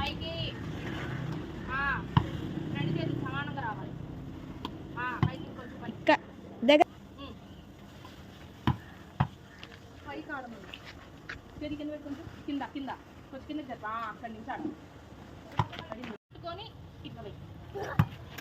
పైకి రెండు చేతులు సమానంగా రావాలి. పైకి కొంచెం పైకి పైకి ఆడమని చేతి కింద పెట్టి కొంచెం కింద కింద కొంచెం కింద అక్కడి నుంచి ఆడ పెట్టుకొని ఇట్లా